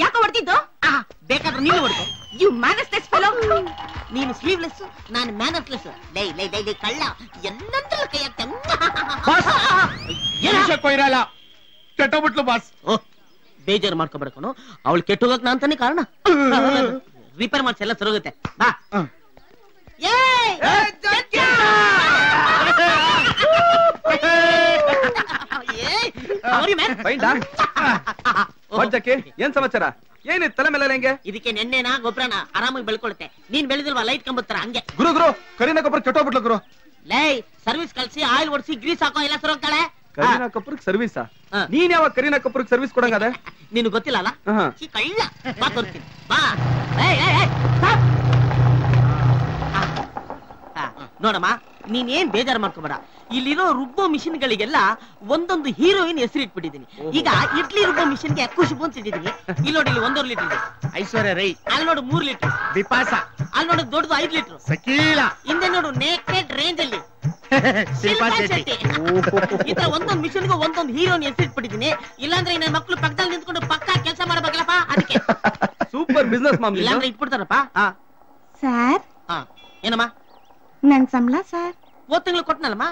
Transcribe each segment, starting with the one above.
ಯಾಕೆ ಹೊಡ್ತಿದ್ದು? ಬೇಕಾದ್ರೆ ನೀನು ಹೊಡ್ಕೊ. You mannerless fellow. ನೀನು ಸ್ಲೀವ್ಲೆಸ್, ನಾನು ಮ್ಯಾನಸ್ಲೆಸ್. ಲೈ ಲೈ ಲೈ ಲೈ ಕಳ್ಳ, ಎಲ್ಲಂದ್ರೂ ಕೈ ಹಾಕ್ತೆ. ಇರಲ್ಲ, ಕೆಟ್ಟೋಗ್ಬಿಟ್ಲು ಬಾಸ್. ಬೇಜಾರು ಮಾಡ್ಕೊಬೇಡ್ಕೊನು, ಅವಳು ಕೆಟ್ಟೋಗಕ್ ನಾನ್ ತಾನೇ ಕಾರಣ. ರಿಪೇರ್ ಮಾಡ್ಸಿ ಎಲ್ಲ ಸರೋಗುತ್ತೆ. ಬಾ. ಏನ್ ಸಮಾಚಾರ? ಏನಿತ್ತು ತಲೆ ಮೇಲೆ ಹೆಂಗೆ? ಇದಕ್ಕೆ ನೆನ್ನೆನಾ ಗೊಬ್ಬರನ ಆರಾಮಾಗಿ ಬೆಳ್ಕೊಳುತ್ತೆ. ನೀನ್ ಬೆಳೆದಿಲ್ವಾ ಲೈಟ್ ಕಂಬತ್ತರ ಹಂಗೆ. ಗುರು ಕರೀನಾ ಕಪೂರ್ ಕೆಟ್ಟೋಗ್ಬಿಟ್ಲು ಗುರು. ಲೈ ಸರ್ವಿಸ್ ಕಳ್ಸಿ ಆಯಿಲ್ ಓಡಿಸಿ ಗ್ರೀಸ್ ಹಾಕೋ ಎಲ್ಲ ಸರೋಗ್ತಾಳೆ. ಕರೀನಾ ಕಪೂರ್ ಸರ್ವಿಸಾ? ನೀನ್ ಯಾವಾಗ ಕರೀನಾ ಕಪೂರ್ ಸರ್ವಿಸ್ ಕೊಡಂಗದೆ? ನಿನ್ ಗೊತ್ತಿಲ್ಲ ಅಲ್ಲ? ಕಳ್ಳ. ಬಾ ತೋರಿಸ್ತೀನಿ ಬಾ. ನೋಡಮ್ಮ, ನೀನ್ ಏನ್ ಬೇಜಾರು ಮಾಡ್ಕೋಬೇಡ. ಇಲ್ಲಿರೋ ರುಬ್ಬೋ ಮಿಷಿನ್ ಗಳಿಗೆಲ್ಲ ಒಂದೊಂದು ಹೀರೋಯಿನ್ ಹೆಸರು ಇಟ್ಬಿಟ್ಟಿದ್ದೀನಿ. ಈಗ ಇಡ್ಲಿ ರುಬ್ಬೋ ಮಿಷಿನ್ ಗೆ ಖುಷಿಬು ಅಂತ ಇಟ್ಟಿದ್ದೀನಿ. ಇಲ್ಲಿ ನೋಡಿ, ಇಲ್ಲಿ 1.5 ಲೀಟರ್ ಇದೆ. ಐಶ್ವರ್ಯ ರೈ. ಅಲ್ಲಿ ನೋಡು 3 ಲೀಟರ್ ಬಿಪಾಸ. ಅಲ್ಲಿ ನೋಡು ದೊಡ್ಡದು 5 ಲೀಟರ್ ಸಕೀಲ. ಹಿಂದೆ ನೋಡು ನೇಕೆಡ್ ರೇಂಜ್ ಅಲ್ಲಿ ಶಿಲ್ಪಾ ಶೆಟ್ಟಿ. ಈ ತರ ಒಂದೊಂದು ಮಿಷನ್ಗೂ ಒಂದೊಂದು ಹೀರೋನ್ ಹೆಸರು ಇಟ್ಬಿಟ್ಟಿದ್ದೀನಿ. ಇಲ್ಲಾಂದ್ರೆ ನನ್ನ ಮಕ್ಕಳು ಪಕ್ಕದಲ್ಲಿ ನಿಂತ್ಕೊಂಡು ಪಕ್ಕ ಕೆಲಸ ಮಾಡಬೇಕಲ್ಲಪ್ಪ. ಅದಕ್ಕೆ ಸೂಪರ್ ಬಿಸ್ನೆಸ್ ಮಾಮ್. ಇಲ್ಲಾಂದ್ರೆ ಇಟ್ಬಿಡ್ತಾರಪ್ಪ. ಸರ್. ಏನಮ್ಮ? ನನ್ ಸಂಬಳ ಸರ್. 3 ತಿಂಗಳು ಕೊಟ್ನಲ್ಲಮ್ಮ.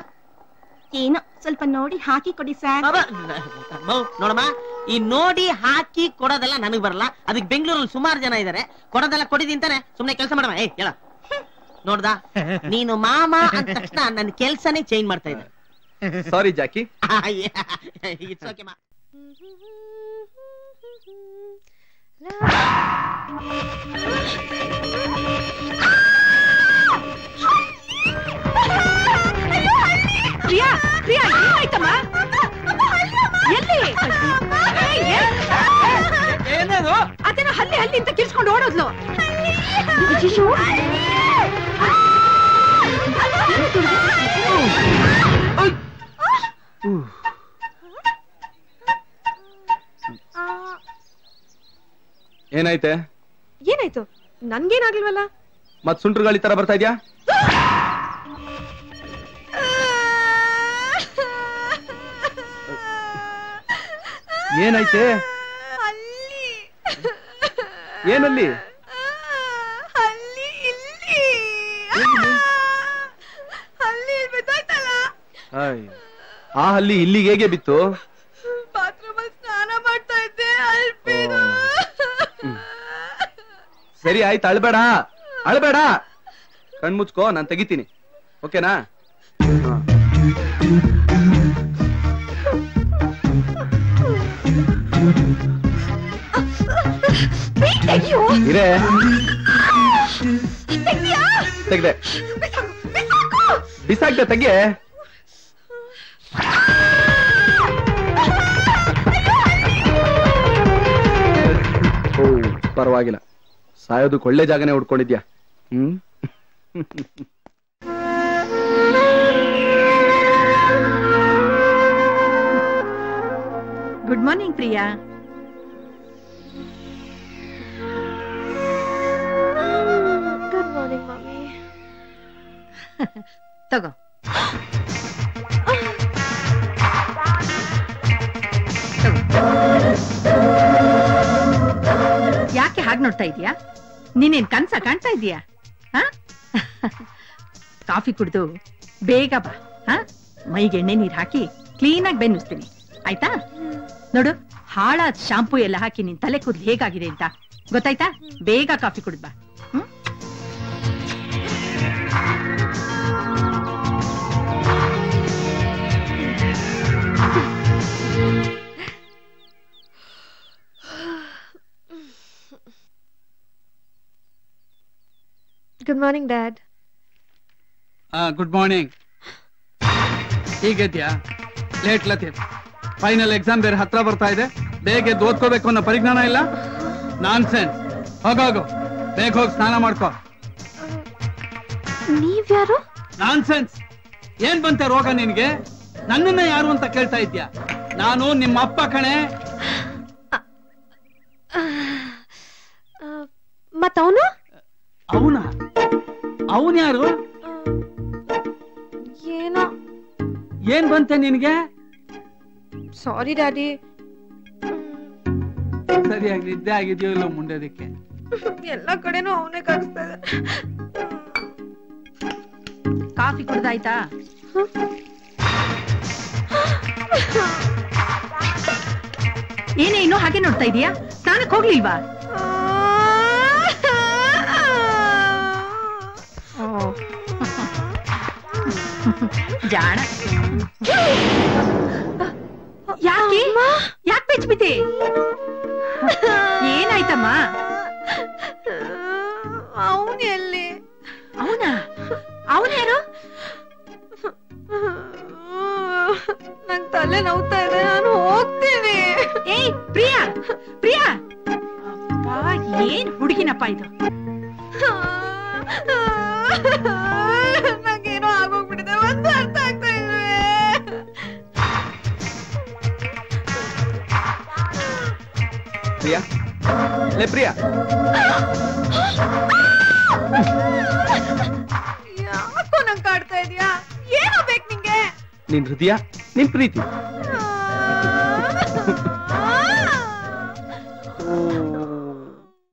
ಏನೋ ಸ್ವಲ್ಪ ನೋಡಿ ಹಾಕಿ ಕೊಡಿ ಸರ್. ನೋಡಮ್ಮ, ಈ ನೋಡಿ ಹಾಕಿ ಕೊಡೋದೆಲ್ಲ ನನಗ್ ಬರಲ್ಲ. ಅದಕ್ಕೆ ಬೆಂಗಳೂರಲ್ಲಿ ಸುಮಾರು ಜನ ಇದಾರೆ. ಕೊಡೋದೆಲ್ಲ ಕೊಡಿದಿಂತಾನೆ. ಸುಮ್ನೆ ಕೆಲಸ ಮಾಡಮ್ಮ. ಹೇಳ ನೋಡ್ದಾ, ನೀನು ಮಾಮ ಅಂದ ತಕ್ಷಣ ನನ್ನ ಕೆಲ್ಸನೇ ಚೇಂಜ್ ಮಾಡ್ತಾ ಇದ್ದೆ. ಸಾರಿ ಜಾಕಿ. ಇಟ್ಸ್ ಓಕೆ ಮಾ. ಪ್ರಿಯಾ, ಪ್ರಿಯಾ ಏನಾಯ್ತಮ್ಮ? ಎಲ್ಲಿ? ಏನೇನು? ಅದೇನೋ ಹಲ್ಲಿ ಹಲ್ಲಿ ಅಂತ ಕಿರ್ಸ್ಕೊಂಡು ಓಡೋದ್ಲು. ಏನಾಯ್ತೆ? ಏನಾಯ್ತು? ನನ್ಗೇನಾಗ್ಲಿಲ್ವಲ್ಲ. ಮತ್ ಸುಂಟ್ರ ಗಾಳಿ ತರ ಬರ್ತಾ ಇದ್ಯಾ? ಏನಾಯ್ತೆ? ಏನಲ್ಲಿ? ಆ ಹಲ್ಲಿ ಇಲ್ಲಿಗೆ ಹೇಗೆ ಬಿತ್ತು? ಬಾತ್ರೂಮಲ್ಲಿ ಸ್ನಾನ ಮಾಡ್ತಾ ಇದ್ದೆ. ಸರಿ ಆಯ್ತು, ಅಳ್ಬೇಡ ಅಳ್ಬೇಡ. ಕಣ್ಮುಚ್ಕೋ, ನಾನ್ ತೆಗಿತೀನಿ. ಓಕೆನಾ? ಇರೇ ತೆಗ್ದೆ. ಬಿಸಾಕ್ದೆ, ತೆಗೆ. ಪರವಾಗಿಲ್ಲ, ಸಾಯೋದಕ್ಕೆ ಒಳ್ಳೆ ಜಾಗನೇ ಹುಡ್ಕೊಂಡಿದ್ಯಾ. Good morning Priya. Good morning mummy. ತಗೋ. ಯಾಕೆ ಹಾಗೆ ನೋಡ್ತಾ ಇದೀಯಾ? ನೀನೇನ್ ಕನ್ಸ ಕಾಣ್ತಾ ಇದೀಯಾ? ಕಾಫಿ ಕುಡ್ದು ಬೇಗ ಬಾ. ಮೈಗೆ ಎಣ್ಣೆ ನೀರ್ ಹಾಕಿ ಕ್ಲೀನ್ ಆಗಿ ಬೆನ್ನಿಸ್ತೀನಿ, ಆಯ್ತಾ? ನೋಡು, ಹಾಳಾದ ಶಾಂಪೂ ಎಲ್ಲ ಹಾಕಿ ನಿನ್ ತಲೆ ಕೂದಲು ಹೇಗಾಗಿದೆ ಅಂತ ಗೊತ್ತಾಯ್ತಾ? ಬೇಗ ಕಾಫಿ ಕುಡ್ದು ಬಾ. Good morning dad. Good morning. ಹೀಗಿದ್ಯಾ? ಲೇಟ್ ಲತೀಫ್, ಫೈನಲ್ ಎಕ್ಸಾಮ್ ಬೇರೆ ಹತ್ರ ಬರ್ತಾ ಇದೆ. ಬೇಗ ಓದ್ಕೋಬೇಕು ಅನ್ನೋ ಪರಿಜ್ಞಾನ ಇಲ್ಲ. ನಾನ್ಸೆನ್ಸ್. ಹೋಗೋಗು, ಬೇಗ ಹೋಗಿ ಸ್ನಾನ ಮಾಡ್ಕೋ. ನೀವ್ಯಾರು? ನಾನ್ಸೆನ್ಸ್. ಏನ್ ಬಂತೆ ರೋಗ ನಿನ್ಗೆ? ನನ್ನನ್ನ ಯಾರು ಅಂತ ಕೇಳ್ತಾ ಇದ್ಯಾ? ನಾನು ನಿಮ್ಮ ಅಪ್ಪ ಕಣೆ. ಮತ್ತವನು? ಅವನ? ಅವನ್ ಯಾರು? ಏನೋ ಏನ್ ಬಂತೆ ನಿನ್ಗೆ? ಸಾರಿ ಡ್ಯಾಡಿ. ಸರಿಯಾಗಿ ನಿದ್ದೆ ಆಗಿದೆಯೋ ಇಲ್ಲೋ ಮುಂಡೋದಕ್ಕೆ. ಎಲ್ಲ ಕಡೆನೂ ಅವನೇ ಕಾಣಿಸ್ತಾ ಇದೆ. ಕಾಫಿ ಕುಡ್ದಾಯ್ತಾ? ಏನೇ ಇನ್ನೂ ಹಾಗೆ ನೋಡ್ತಾ ಇದೀಯಾ? ಸ್ನಾನಕ್ಕೆ ಹೋಗ್ಲಿಲ್ವಾ? ಜಾಣ. ಯಾಕೆ ಯಾಕೆ ಬೆಚ್ಬಿದ್ದೆ? ಏನಾಯ್ತಮ್ಮ? ಅವನು ಎಲ್ಲಿ? ಅವನಾ? ಅವನ್ಯಾರು? ನನ್ ತಲೆ ನೋವ್ತಾ ಇದೆ, ನಾನು ಹೋಗ್ತೀನಿ. ಏಯ್ ಪ್ರಿಯಾ, ಪ್ರಿಯಾ! ಅಪ್ಪಾ, ಏನ್ ಹುಡುಗಿನಪ್ಪ ಇದು? ನಂಗೇನೋ ಆಗೋಗ್ಬಿಟ್ಟಿದೆ, ಒಂದು ಅರ್ಥ ಆಗ್ತಾ ಇದೆ. ಪ್ರಿಯಾ, ಲೇ ಪ್ರಿಯಾ, ಯಾಕೋ ನಂಗೆ ಕಾಡ್ತಾ ಇದೀಯಾ? ಏನೋ ಬೇಕು ನಿಂಗೆ? ನಿನ್ ಹೃದಯ, ನಿನ್ ಪ್ರೀತಿ